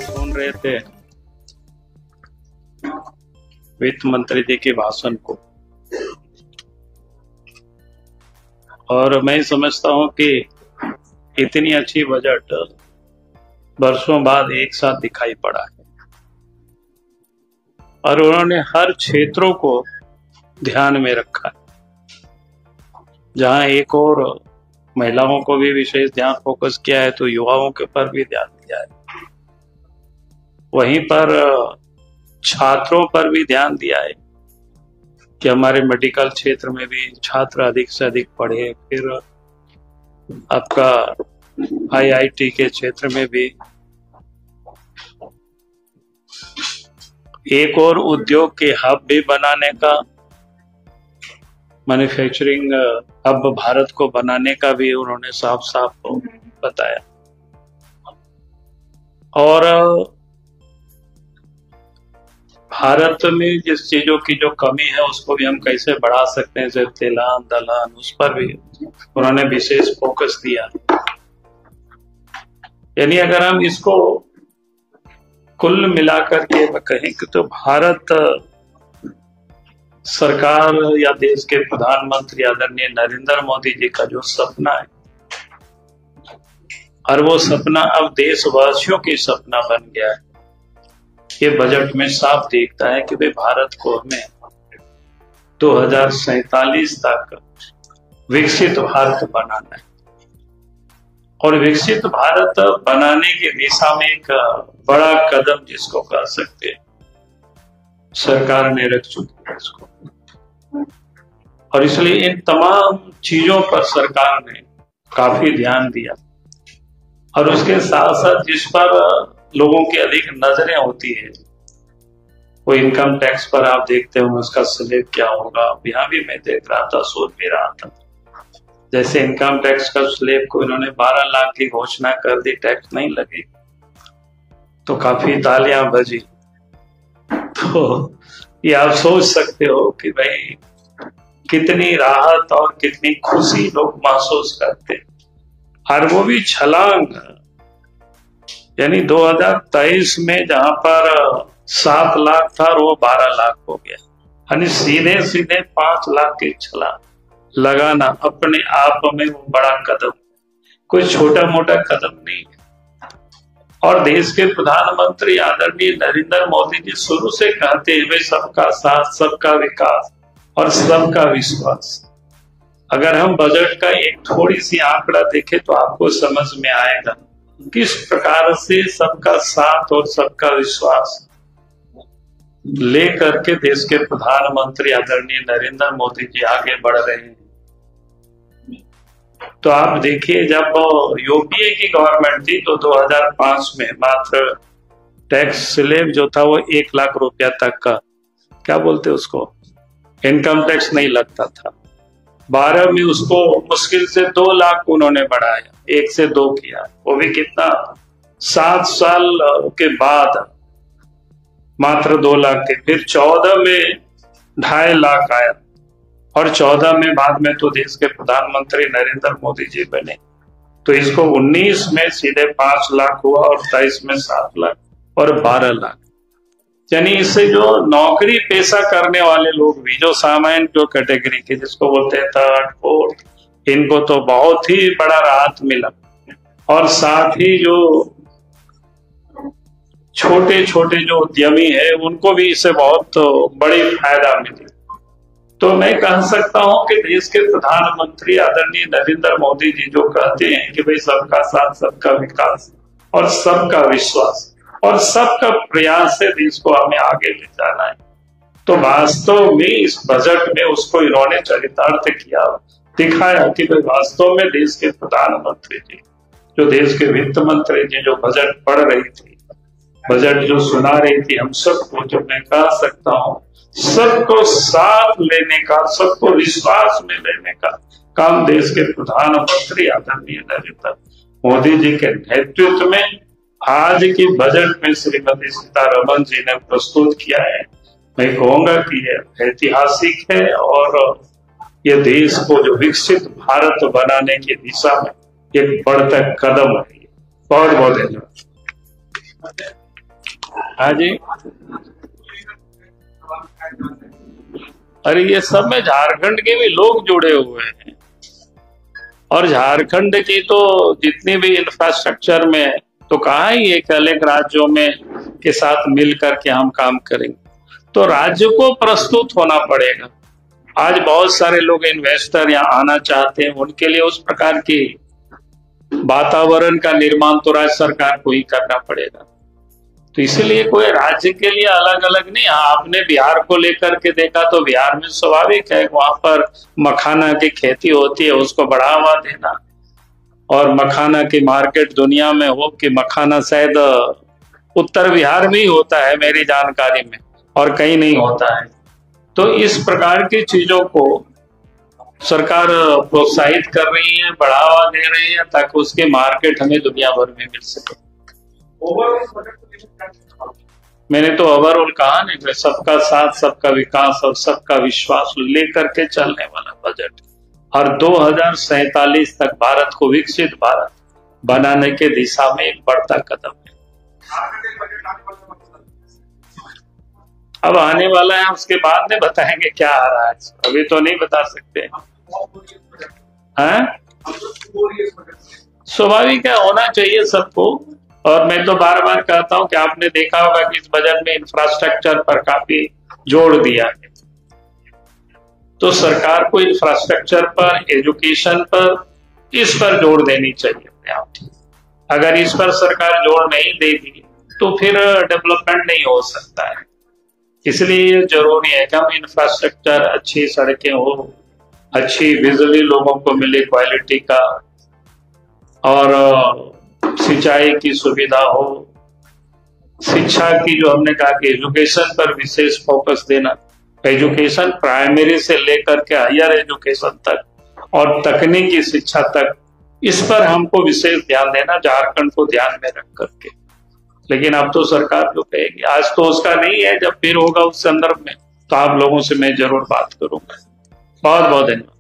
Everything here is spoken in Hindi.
सुन रहे थे वित्त मंत्री जी के भाषण को, और मैं समझता हूं कि इतनी अच्छी बजट वर्षों बाद एक साथ दिखाई पड़ा है और उन्होंने हर क्षेत्रों को ध्यान में रखा है। जहां एक और महिलाओं को भी विशेष ध्यान फोकस किया है, तो युवाओं के पर भी ध्यान दिया है। वहीं पर छात्रों पर भी ध्यान दिया है कि हमारे मेडिकल क्षेत्र में भी छात्र अधिक से अधिक पढ़े। फिर आपका आईआईटी के क्षेत्र में भी एक और उद्योग के हब भी बनाने का, मैन्युफैक्चरिंग हब भारत को बनाने का भी उन्होंने साफ साफ बताया। और भारत में जिस चीजों की जो कमी है उसको भी हम कैसे बढ़ा सकते हैं, जैसे तिलहन दलहन, उस पर भी उन्होंने विशेष फोकस दिया। यानी अगर हम इसको कुल मिलाकर के कहें कि तो भारत सरकार या देश के प्रधानमंत्री आदरणीय नरेंद्र मोदी जी का जो सपना है, और वो सपना अब देशवासियों की सपना बन गया है। ये बजट में साफ दिखता है कि भाई भारत को हमें 2047 तक विकसित भारत बनाना है, और विकसित भारत बनाने की दिशा में एक बड़ा कदम जिसको कह सकते हैं सरकार ने रख चुकी है इसको। और इसलिए इन तमाम चीजों पर सरकार ने काफी ध्यान दिया, और उसके साथ साथ जिस पर लोगों की अधिक नजरें होती है, वो इनकम टैक्स पर आप देखते हो उसका स्लैब क्या होगा। यहाँ भी मैं देख रहा था, सोच भी रहा था, जैसे इनकम टैक्स का स्लैब को इन्होंने 12 लाख की घोषणा कर दी, टैक्स नहीं लगे, तो काफी तालियां बजी। तो ये आप सोच सकते हो कि भाई कितनी राहत और कितनी खुशी लोग महसूस करते, और वो भी छलांग। यानी 2023 में जहां पर 7 लाख था और वो 12 लाख हो गया, यानी सीधे सीधे 5 लाख की छलांग लगाना अपने आप में वो बड़ा कदम, कोई छोटा मोटा कदम नहीं है। और देश के प्रधानमंत्री आदरणीय नरेंद्र मोदी जी शुरू से कहते हैं भाई सबका साथ, सबका विकास और सबका विश्वास। अगर हम बजट का एक थोड़ी सी आंकड़ा देखें तो आपको समझ में आएगा किस प्रकार से सबका साथ और सबका विश्वास लेकर के देश के प्रधानमंत्री आदरणीय नरेंद्र मोदी जी आगे बढ़ रहे हैं। तो आप देखिए, जब यूपीए की गवर्नमेंट थी तो 2005 में मात्र टैक्स स्लैब जो था वो 1 लाख रुपया तक का, क्या बोलते उसको, इनकम टैक्स नहीं लगता था। 12 में उसको मुश्किल से 2 लाख उन्होंने बढ़ाया, 1 से 2 किया, वो भी कितना, 7 साल के बाद मात्र 2 लाख थे। फिर 14 में 2.5 लाख आया, और 14 में बाद में तो देश के प्रधानमंत्री नरेंद्र मोदी जी बने, तो इसको 19 में सीधे 5 लाख हुआ, और 23 में 7 लाख और 12 लाख। यानी इससे जो नौकरी पेशा करने वाले लोग भी, जो सामान्य जो कैटेगरी के जिसको बोलते हैं 3rd 4th, इनको तो बहुत ही बड़ा राहत मिला, और साथ ही जो छोटे छोटे जो उद्यमी है उनको भी इससे बहुत बड़ी फायदा मिली। तो मैं कह सकता हूं कि देश के प्रधानमंत्री आदरणीय नरेंद्र मोदी जी जो कहते हैं कि भाई सबका साथ, सबका विकास और सबका विश्वास और सबका प्रयास से देश को हमें आगे ले जाना है, तो वास्तव में इस बजट में उसको इन्होंने चरितार्थ किया, दिखाया कि भाई वास्तव में देश के प्रधानमंत्री जी, जो देश के वित्त मंत्री जी जो बजट पढ़ रही थी, बजट जो सुना रही थी, हम सबको, जो मैं कह सकता हूं सबको साथ लेने का, सबको विश्वास में लेने का काम देश के प्रधानमंत्री आदरणीय नरेंद्र मोदी जी के नेतृत्व में आज की बजट में श्रीमती सीतारमण जी ने प्रस्तुत किया है। मैं कहूंगा कि यह ऐतिहासिक है, और ये देश को जो विकसित भारत बनाने की दिशा में एक बढ़ता कदम है। बहुत बहुत धन्यवाद। हाँ जी, अरे ये सब में झारखंड के भी लोग जुड़े हुए हैं, और झारखंड की तो जितनी भी इंफ्रास्ट्रक्चर में तो कहा ही एक अलग राज्यों में के साथ मिल करके हम काम करेंगे, तो राज्य को प्रस्तुत होना पड़ेगा। आज बहुत सारे लोग इन्वेस्टर यहाँ आना चाहते हैं, उनके लिए उस प्रकार की वातावरण का निर्माण तो राज्य सरकार को ही करना पड़ेगा। तो इसलिए कोई राज्य के लिए अलग अलग नहीं। हाँ, आपने बिहार को लेकर के देखा तो बिहार में स्वाभाविक है, वहां पर मखाना की खेती होती है, उसको बढ़ावा देना, और मखाना की मार्केट दुनिया में हो कि मखाना शायद उत्तर बिहार में ही होता है मेरी जानकारी में, और कहीं नहीं होता है। तो इस प्रकार की चीजों को सरकार प्रोत्साहित कर रही है, बढ़ावा दे रही है, ताकि उसके मार्केट हमें दुनिया भर में मिल सके। मैंने तो ओवरऑल कहा नहीं, सबका साथ, सबका विकास और सबका विश्वास लेकर के चलने वाला बजट, और 2047 तक भारत को विकसित भारत बनाने के दिशा में एक बढ़ता कदम है। अब आने वाला है, उसके बाद में बताएंगे क्या आ रहा है, अभी तो नहीं बता सकते हैं। स्वाभाविक है, होना चाहिए सबको। और मैं तो बार बार कहता हूं कि आपने देखा होगा कि इस बजट में इंफ्रास्ट्रक्चर पर काफी जोर दिया है, तो सरकार को इंफ्रास्ट्रक्चर पर, एजुकेशन पर, इस पर जोर देनी चाहिए। अगर इस पर सरकार जोर नहीं देगी तो फिर डेवलपमेंट नहीं हो सकता है। इसलिए जरूरी है कि हम इंफ्रास्ट्रक्चर, अच्छी सड़कें हो, अच्छी बिजली लोगों को मिले क्वालिटी का, और सिंचाई की सुविधा हो, शिक्षा की जो हमने कहा कि एजुकेशन पर विशेष फोकस देना, एजुकेशन प्राइमरी से लेकर के हायर एजुकेशन तक और तकनीकी शिक्षा तक, इस पर हमको विशेष ध्यान देना, झारखंड को ध्यान में रख करके। लेकिन अब तो सरकार जो कहेगी, आज तो उसका नहीं है, जब फिर होगा उस संदर्भ में तो आप लोगों से मैं जरूर बात करूंगा। बहुत बहुत धन्यवाद।